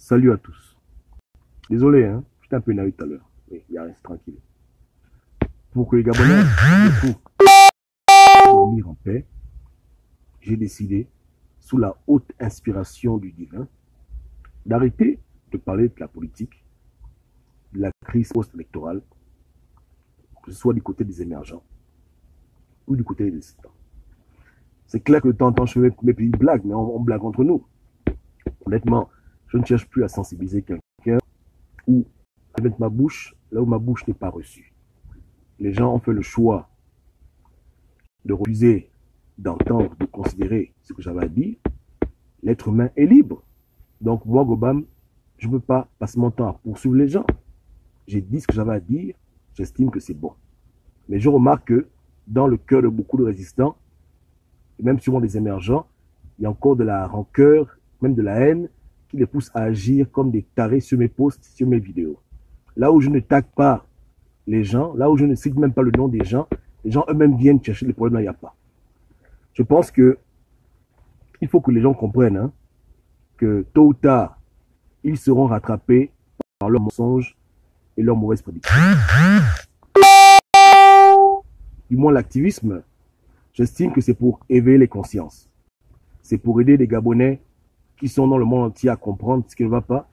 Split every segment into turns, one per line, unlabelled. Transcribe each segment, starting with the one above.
Salut à tous. Désolé, hein, j'étais un peu énervé tout à l'heure. Mais il y a rien, c'est tranquille. Pour que les Gabonais puissent dormir en paix, j'ai décidé, sous la haute inspiration du divin, d'arrêter de parler de la politique, de la crise post-électorale, que ce soit du côté des émergents ou du côté des dissidents. C'est clair que de temps en temps, je fais mes petites blagues, mais on blague entre nous. Honnêtement, je ne cherche plus à sensibiliser quelqu'un ou à mettre ma bouche là où ma bouche n'est pas reçue. Les gens ont fait le choix de refuser d'entendre, de considérer ce que j'avais à dire. L'être humain est libre. Donc moi, Gobam, je ne peux pas passer mon temps à poursuivre les gens. J'ai dit ce que j'avais à dire, j'estime que c'est bon. Mais je remarque que dans le cœur de beaucoup de résistants, et même souvent des émergents, il y a encore de la rancœur, même de la haine, qui les pousse à agir comme des tarés sur mes posts, sur mes vidéos. Là où je ne tague pas les gens, là où je ne cite même pas le nom des gens, les gens eux-mêmes viennent chercher les problèmes là, il n'y a pas. Je pense que il faut que les gens comprennent que tôt ou tard, ils seront rattrapés par leurs mensonges et leurs mauvaises prédictions. Du moins, l'activisme, j'estime que c'est pour éveiller les consciences. C'est pour aider les Gabonais qui sont dans le monde entier à comprendre ce qui ne va pas,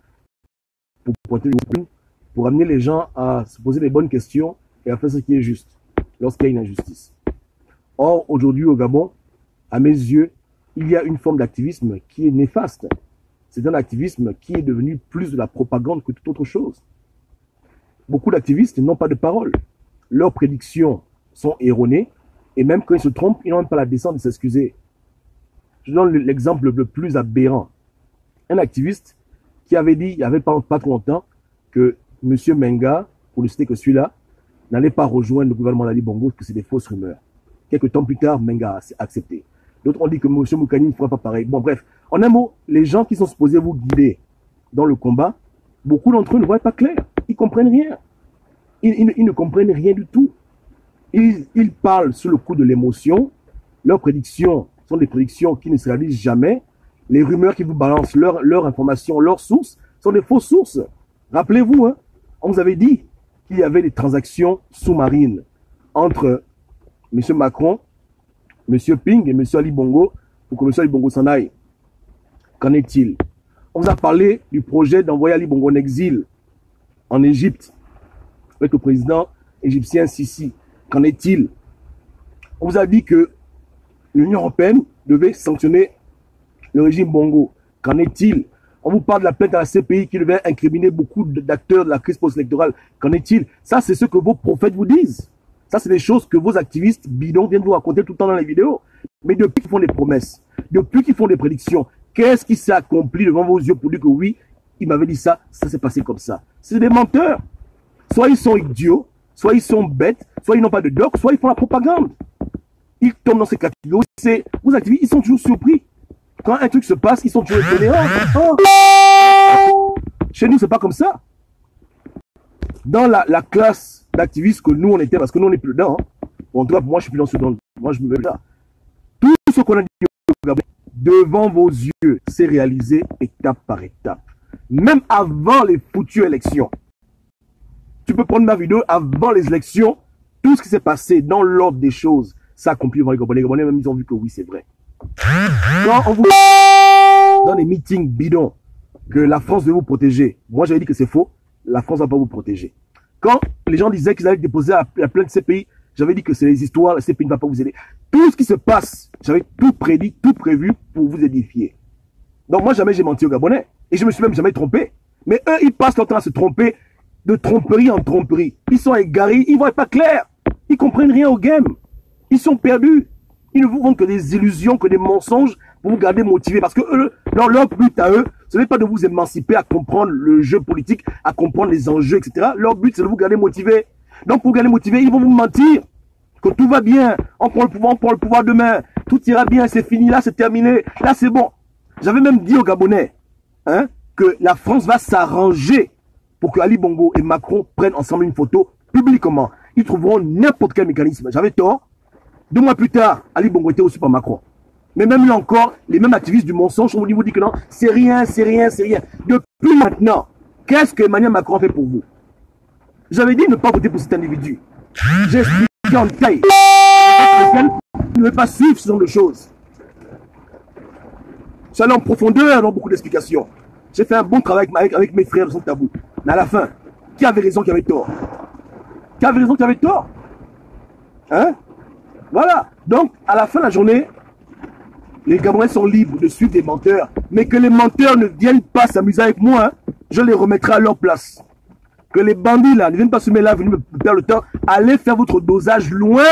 pour pointer les problèmes, pour amener les gens à se poser les bonnes questions et à faire ce qui est juste lorsqu'il y a une injustice. Or, aujourd'hui au Gabon, à mes yeux, il y a une forme d'activisme qui est néfaste. C'est un activisme qui est devenu plus de la propagande que toute autre chose. Beaucoup d'activistes n'ont pas de parole. Leurs prédictions sont erronées et même quand ils se trompent, ils n'ont même pas la décence de s'excuser. Je donne l'exemple le plus aberrant. Un activiste qui avait dit, il n'y avait pas trop longtemps, que M. Menga, pour ne citer que celui-là, n'allait pas rejoindre le gouvernement d'Ali Bongo, que c'est des fausses rumeurs. Quelques temps plus tard, Menga a accepté. D'autres ont dit que M. Moukani ne fera pas pareil. Bon, bref, en un mot, les gens qui sont supposés vous guider dans le combat, beaucoup d'entre eux ne voient pas clair. Ils ne comprennent rien. Ils ne comprennent rien du tout. Ils parlent sous le coup de l'émotion. Leurs prédictions sont des prédictions qui ne se réalisent jamais. Les rumeurs qui vous balancent, leurs informations, leurs sources, sont des fausses sources. Rappelez-vous, on vous avait dit qu'il y avait des transactions sous-marines entre M. Macron, M. Ping et M. Ali Bongo pour que M. Ali Bongo s'en aille. Qu'en est-il? On vous a parlé du projet d'envoyer Ali Bongo en exil en Égypte avec le président égyptien Sisi. Qu'en est-il? On vous a dit que l'Union européenne devait sanctionner le régime Bongo. Qu'en est-il? On vous parle de la plainte à la CPI qui devait incriminer beaucoup d'acteurs de la crise post-électorale. Qu'en est-il? Ça, c'est ce que vos prophètes vous disent. Ça, c'est des choses que vos activistes bidons viennent vous raconter tout le temps dans les vidéos. Mais depuis qu'ils font des promesses, depuis qu'ils font des prédictions, qu'est-ce qui s'est accompli devant vos yeux pour dire que oui, il m'avait dit ça, ça s'est passé comme ça? C'est des menteurs. Soit ils sont idiots, soit ils sont bêtes, soit ils n'ont pas de doc, soit ils font la propagande. Ils tombent dans ces catégories. Vos activistes, ils sont toujours surpris. Quand un truc se passe, ils sont toujours étonnés. Oh. Chez nous, c'est pas comme ça. Dans la classe d'activistes que nous, on était, parce que nous, on n'est plus dedans. En tout cas, moi, je suis plus dans ce dont moi, je me mets là. Tout ce qu'on a dit devant vos yeux, c'est réalisé étape par étape. Même avant les foutues élections. Tu peux prendre ma vidéo avant les élections. Tout ce qui s'est passé dans l'ordre des choses s'accomplit devant les Gabonais. Les Gabonais, même, ils ont vu que oui, c'est vrai. Quand on vous dans les meetings bidons que la France veut vous protéger, moi j'avais dit que c'est faux, la France ne va pas vous protéger. Quand les gens disaient qu'ils allaient déposer la plainte CPI, j'avais dit que c'est les histoires, la CPI ne va pas vous aider. Tout ce qui se passe, j'avais tout prédit, tout prévu pour vous édifier. Donc moi jamais j'ai menti aux Gabonais, et je me suis même jamais trompé. Mais eux, ils passent leur temps à se tromper, de tromperie en tromperie. Ils sont égarés, ils ne voient pas clair, ils ne comprennent rien au game, ils sont perdus. Ils ne vous vendent que des illusions, que des mensonges pour vous garder motivés. Parce que eux, leur but à eux, ce n'est pas de vous émanciper à comprendre le jeu politique, à comprendre les enjeux, etc. Leur but, c'est de vous garder motivés. Donc, pour vous garder motivés, ils vont vous mentir que tout va bien. On prend le pouvoir demain. Tout ira bien, c'est fini. Là, c'est terminé. Là, c'est bon. J'avais même dit aux Gabonais que la France va s'arranger pour que Ali Bongo et Macron prennent ensemble une photo publiquement. Ils trouveront n'importe quel mécanisme. J'avais tort. 2 mois plus tard, Ali Bongo était reçu par Macron. Mais même là encore, les mêmes activistes du mensonge, on vous dit que non, c'est rien, c'est rien, c'est rien. Depuis maintenant, qu'est-ce que Emmanuel Macron fait pour vous? J'avais dit ne pas voter pour cet individu. J'ai expliqué en détail. Ne veut pas suivre ce genre de choses. Je suis allé en profondeur dans beaucoup d'explications. J'ai fait un bon travail avec mes frères de son tabou. Mais à la fin, qui avait raison, qui avait tort? Qui avait raison, qui avait tort? Hein? Voilà. Donc, à la fin de la journée, les Gabonais sont libres de suivre des menteurs. Mais que les menteurs ne viennent pas s'amuser avec moi, hein, je les remettrai à leur place. Que les bandits là ne viennent pas se mettre là, venir me perdre le temps. Allez faire votre dosage loin.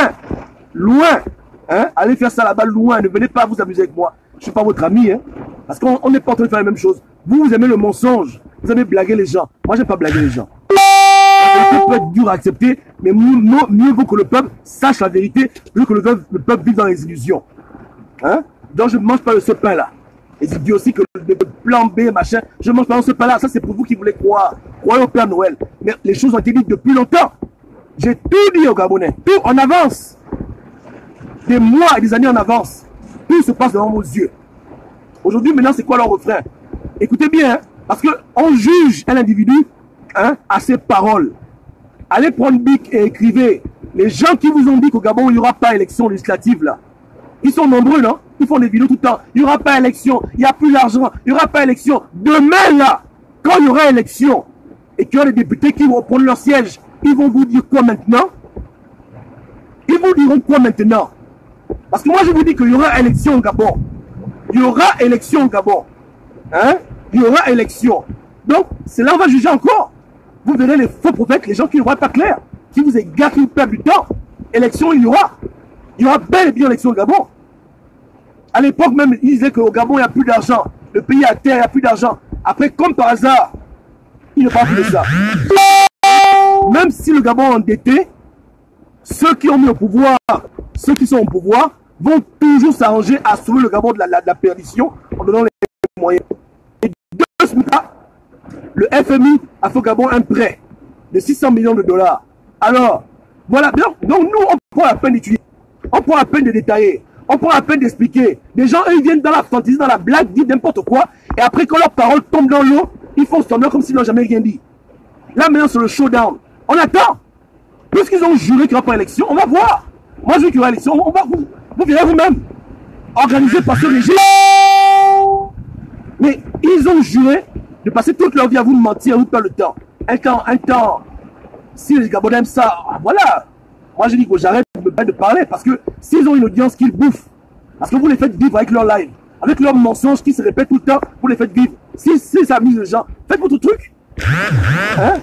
Loin. Hein? Allez faire ça là-bas loin. Ne venez pas vous amuser avec moi. Je ne suis pas votre ami. Hein? Parce qu'on n'est pas en train de faire la même chose. Vous, vous aimez le mensonge. Vous aimez blaguer les gens. Moi, je n'aime pas blaguer les gens. La vérité peut être dur à accepter, mais mieux vaut que le peuple sache la vérité, mieux que le peuple vive dans les illusions. Hein? Donc, je ne mange pas de ce pain-là. Et je dis aussi que le plan B, machin, je ne mange pas de ce pain-là. Ça, c'est pour vous qui voulez croire. Croyez au Père Noël. Mais les choses ont été dites depuis longtemps. J'ai tout dit aux Gabonais. Tout en avance. Des mois et des années en avance. Tout se passe devant vos yeux. Aujourd'hui, maintenant, c'est quoi leur refrain? Écoutez bien, hein, parce qu'on juge un individu, hein, à ses paroles. Allez prendre bic et écrivez. Les gens qui vous ont dit qu'au Gabon, il n'y aura pas élection législative, là. Ils sont nombreux, non? Ils font des vidéos tout le temps. Il n'y aura pas élection. Il n'y a plus d'argent. Il n'y aura pas élection. Demain, là, quand il y aura élection, et qu'il y aura des députés qui vont prendre leur siège, ils vont vous dire quoi maintenant? Ils vous diront quoi maintenant? Parce que moi, je vous dis qu'il y aura élection au Gabon. Il y aura élection au Gabon. Hein? Il y aura élection. Donc, c'est là où on va juger encore. Vous verrez les faux prophètes, les gens qui ne voient pas clair, qui vous égarent, qui vous perdent du temps. Élection, il y aura. Il y aura bel et bien élection au Gabon. À l'époque même, ils disaient qu'au Gabon, il n'y a plus d'argent. Le pays à terre, il n'y a plus d'argent. Après, comme par hasard, ils ne parlent plus de ça. Même si le Gabon est endetté, ceux qui ont mis au pouvoir, ceux qui sont au pouvoir, vont toujours s'arranger à sauver le Gabon de la perdition en donnant les moyens. Et de ce moment-là, le FMI a fait au Gabon un prêt de 600 millions de dollars. Alors, voilà. Donc nous, on prend la peine d'étudier. On prend la peine de détailler. On prend la peine d'expliquer. Les gens, eux, ils viennent dans la fantaisie, dans la blague, disent n'importe quoi. Et après, quand leurs paroles tombent dans l'eau, ils font semblant comme s'ils n'ont jamais rien dit. Là, maintenant, sur le showdown, on attend. Puisqu'ils ont juré qu'il n'y aura pas d'élection, on va voir. Moi, je veux qu'il y aura élection. On va vous verrez vous-même. Organisé par ce régime. Mais ils ont juré de passer toute leur vie à vous mentir, à vous perdre le temps. Un temps. Si les Gabonais aiment ça, voilà. Moi, je dis que j'arrête de parler parce que s'ils ont une audience qu'ils bouffent, parce que vous les faites vivre avec leur live, avec leurs mensonges qui se répètent tout le temps, vous les faites vivre. Si ça amuse les gens, faites votre truc. Hein?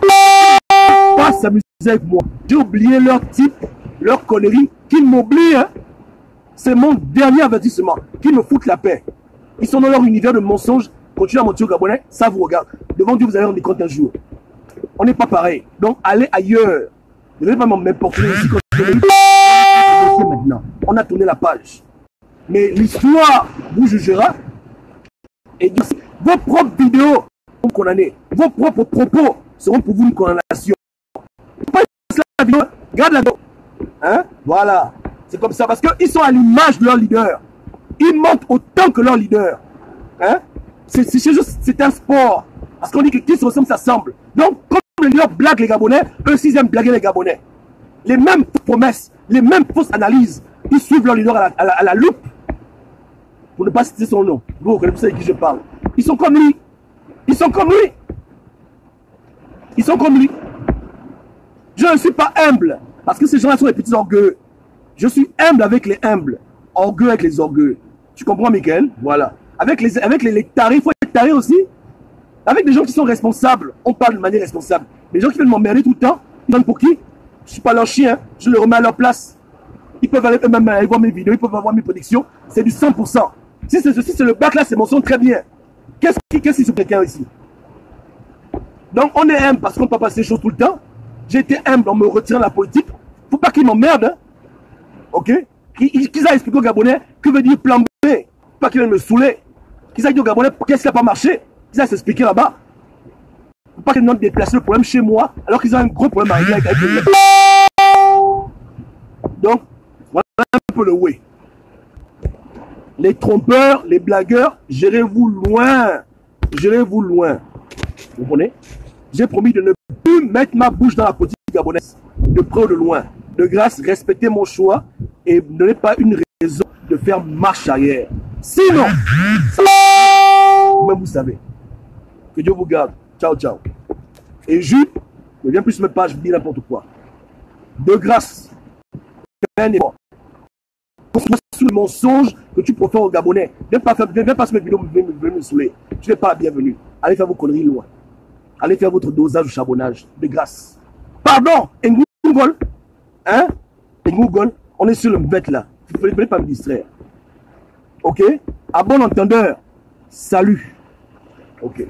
Pas s'amuser avec moi. J'ai oublié leur type, leur connerie, qu'ils m'oublient. Hein? C'est mon dernier avertissement. Qu'ils me foutent la paix. Ils sont dans leur univers de mensonges. Continuez à mentir aux Gabonais, ça vous regarde. Devant Dieu, vous allez rendre compte un jour. On n'est pas pareil. Donc, allez ailleurs. Ne venez pas m'importer ici quand maintenant. On a tourné la page. Mais l'histoire vous jugera. Et vos propres vidéos seront condamnées. Vos propres propos seront pour vous une condamnation. Pas la vidéo, regarde la vidéo. Hein? Voilà. C'est comme ça. Parce qu'ils sont à l'image de leur leader. Ils mentent autant que leur leader. Hein? C'est un sport. Parce qu'on dit que qui se ressemble, ça semble. Donc, comme les leaders blaguent les Gabonais, eux aussi ils aiment blaguer les Gabonais. Les mêmes promesses, les mêmes fausses analyses. Ils suivent leur leader à la loupe. Pour ne pas citer son nom. Vous connaissez de qui je parle. Ils sont comme lui. Ils sont comme lui. Ils sont comme lui. Je ne suis pas humble. Parce que ces gens-là sont des petits orgueux. Je suis humble avec les humbles. Orgueux avec les orgueux. Tu comprends, Michael? Voilà. Avec les tarés, il faut être taré aussi. Avec des gens qui sont responsables, on parle de manière responsable. Les gens qui veulent m'emmerder tout le temps, ils donnent pour qui? Je ne suis pas leur chien, je les remets à leur place. Ils peuvent aller eux-mêmes aller voir mes vidéos, ils peuvent voir mes prédictions. C'est du 100%. Si c'est ceci, c'est le bac là, c'est mon son, très bien. Qu'est-ce qui se quelqu'un ici? Donc on est humble parce qu'on ne peut pas passer ces choses tout le temps. J'ai été humble en me retirant de la politique. Faut pas qu'ils m'emmerdent. Hein? Ok? Qu'ils aient expliqué aux Gabonais que veut dire plan B. Pas qu'ils viennent me saouler. Qu'ils aient dit aux Gabonais qu'est-ce qui n'a pas marché. Qu'ils aient s'expliquer là-bas. Faut pas qu'ils viennent déplacer le problème chez moi alors qu'ils ont un gros problème à régler avec les gens. Donc, voilà un peu le way. Les trompeurs, les blagueurs, gérez-vous loin. Gérez-vous loin. Vous comprenez? J'ai promis de ne plus mettre ma bouche dans la politique gabonaise, de près ou de loin. De grâce, respectez mon choix et ne donnez pas une raison de faire marche arrière. Sinon, vous-même vous savez. Que Dieu vous garde. Ciao, ciao. Et Jules, ne viens plus sur mes pages, je dis n'importe quoi. De grâce, fais un effort. Construis sur le mensonge que tu profères aux Gabonais. Viens pas sur mes vidéos, venir me saouler. Tu n'es pas la bienvenue. Allez faire vos conneries loin. Allez faire votre dosage ou charbonnage. De grâce. Pardon, Ngugol. Hein? Ngugol, on est sur le bête là. Vous ne pouvez pas me distraire. Ok? À bon entendeur, salut. Ok.